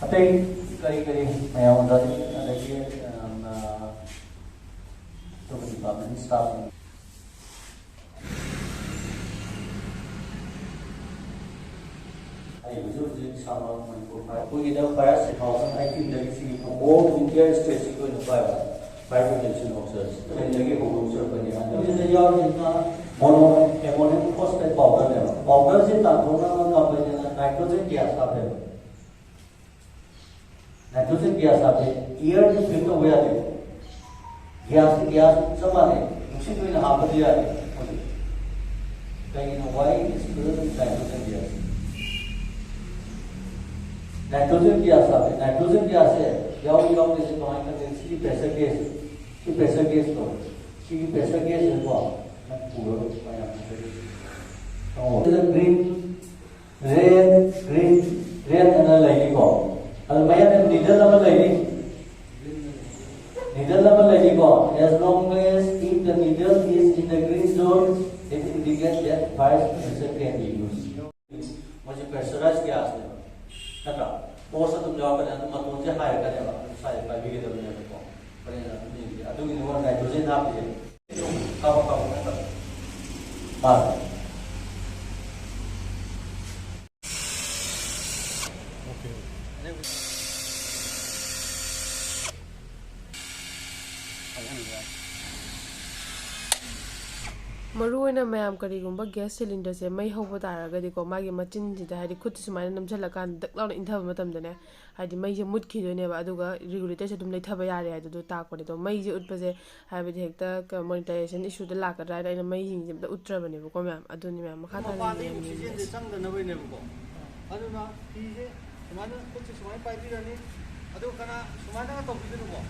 अतई करी करी मैं देखिए तो department staff we the fire 2018 the all India state going to fire protection officers and the home company and this is your ammonium phosphate powder is nitrogen gas nitrogen gas air to filter where gas somebody you should half a year why is nitrogen gas nitrogen gas आते nitrogen gas है याव जैसे कमाई करते हैं सी pressure gas तो सी pressure gas है वो पूरा पाया तो ग्रीन रेड अना लाइनी को अल मैं नीडल लाइनी को as long as if the needle is in the green zone it indicates that fire pressure can be used मुझे प्रेशराइज गैस है नका पोस्ट तुम जाओ करें तो मतों से हायर करें सारे पाइप के दबने को करें नहीं अदुगी नो नाइट्रोजन आप ये का ना बात ओके मरुना मैम करीगुंबा गैस सिलेंडर से मई होब तारगदिको मागी मचिनसिदा हाइदि खुद सुमाइना नमझलकान दक लाउना इंथब मतमदने हाइदि मई से मुदखिदोनेबा अदुगा रेगुलेटर से दुम लेथबा यारे हाइदु ताकपने तो मई से उठपसे हाइबदि हेक्ता मॉनिटराइजेशन इशू द लाकद्रा आइना मई हिंग से उठ्रबनेबको मैम अदुनि मैम मखा तानि ऑक्सीजन से चंगदनबनेबको अदुना फीजे सुमाइना खुद सुमाइना पाइबिरनी अदु कना सुमाइना तौबिदनुको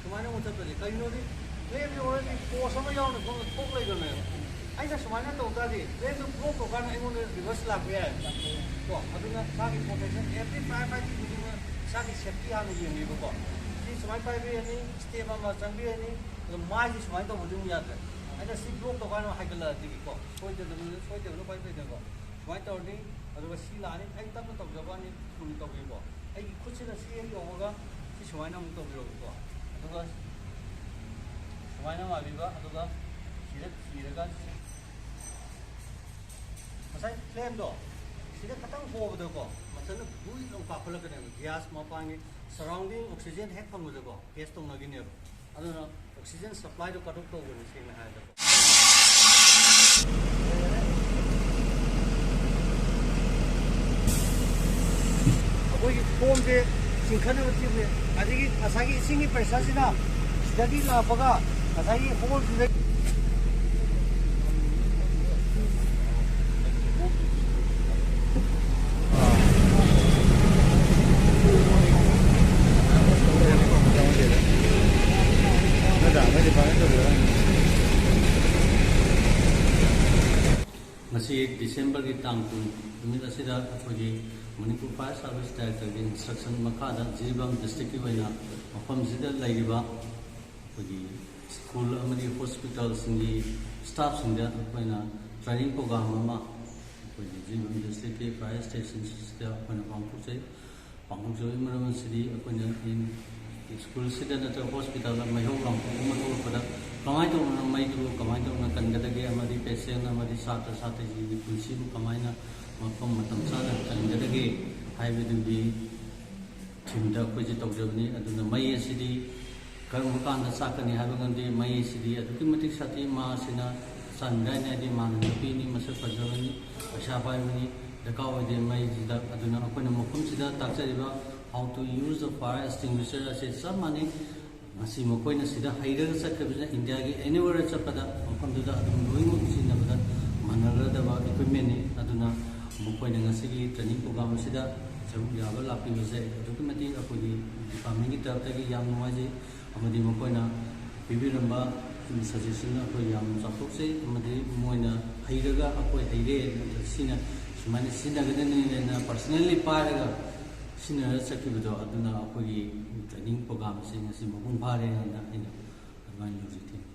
सुमाइना मुथबदि कइनोदि लेब ओरदि पोस अमा याउन थोक लैगने आइना सुमाइना तौतादि लेब ब्लॉक तौकान आइमोन रिवर्स लाप याय तो अदुना सागी प्रोटेक्शन एवरी फाइव दिना सागी सेफ्टी हान येंगेबको सी सुमाइ पाइबिरनी स्टेप अमा चंबिरनी तो माइ सुमाइना तौबदु यादे आइना सी ब्लॉक तौकान हाइगला दिको सोइदनो पाइबिरनको सुमाइ तौरदि अदुगा सी लानि आइ तब तौजबानि फुल तौबिबो आइ खुदसिना सी योगा सी सुमाइना मु तौबिरोको अदुगा सुमाइना माबिबा अदुगा सिरगा मसाइ फ्लेम दो सिदा खतंग होबदको मसन बुइ लो पाखलकने गैस मपांगी सराउंडिंग ऑक्सीजन हेक फंगुदको टेस्ट तोंगगिने अदुना ऑक्सीजन सप्लाई दो कटक तोगनि सेना हायदको अखोई फोम से चिंखन बतिबे अदिगी असागी इसिंगी पैसा सिना सिदागी लापगा असागी होल से December की तांग तुमित असिदा अखोगी मणिपुर फायर सर्विस डायरेक्टर की इंस्ट्रक्शन मखादा जिरीबाम डिस्ट्रिक्ट की वैना मफम जिदा लैरिबा अखोगी स्कूल अमदी हॉस्पिटल सिंगी स्टाफ सिंदा अखोइना ट्रेनिंग प्रोग्राम अमा अखोगी जिरीबाम डिस्ट्रिक्ट के फायर स्टेशन सिदा अखोइना पांगुजो इमरम सिदी अखोइना इन स्कूल सिदा नत्र हॉस्पिटल मैहो लांगपो मथोपदा कमाई तो मईदु कमाई तो कनगदगे अमदी पेशेंट अमदी छात्र छात्री की पुलिस कमाईना मफम मतम साना कनगदगे हाइबदुगी थिमदा खोजि तौजबनी अदुना मई असिदी करम कांदा साकनी हाबगंदी मई असिदी अदुकी मतिक साथी मासिना संगाइनादि मानपीनी मसक फजबनी पशा पाइबनी दकावदे मई जिदा अदुना अकोना मफम सिदा ताकजरिबा how to use the fire extinguisher असे सब माने मसी मकोइना सिदा हाइरग चक्कबना इंडिया के एनीवेयर चपदा मफमदुदा अदुम लोइमु सिनबदा मानरदबा इक्विपमेंट ने अदुना मकोइना ngasiगी ट्रेनिंग प्रोग्राम सिदा जरूर याबा लापिबसे अदुकी मति अकोगी डिपार्टमेंट की तरफ तक याम नवाजे अमदी मकोइना बिबिरंबा सजेशन अको याम चाफोकसे अमदी मोइना हाइरगा अको हाइरे सिना सुमाने सिनागदने पर्सनली पारगा सिना चक्किबदो अदुना अकोगी ट्रेनिंग प्रोग्राम से ngasi मपुंग फारे ना अदुमाइन लॉजिक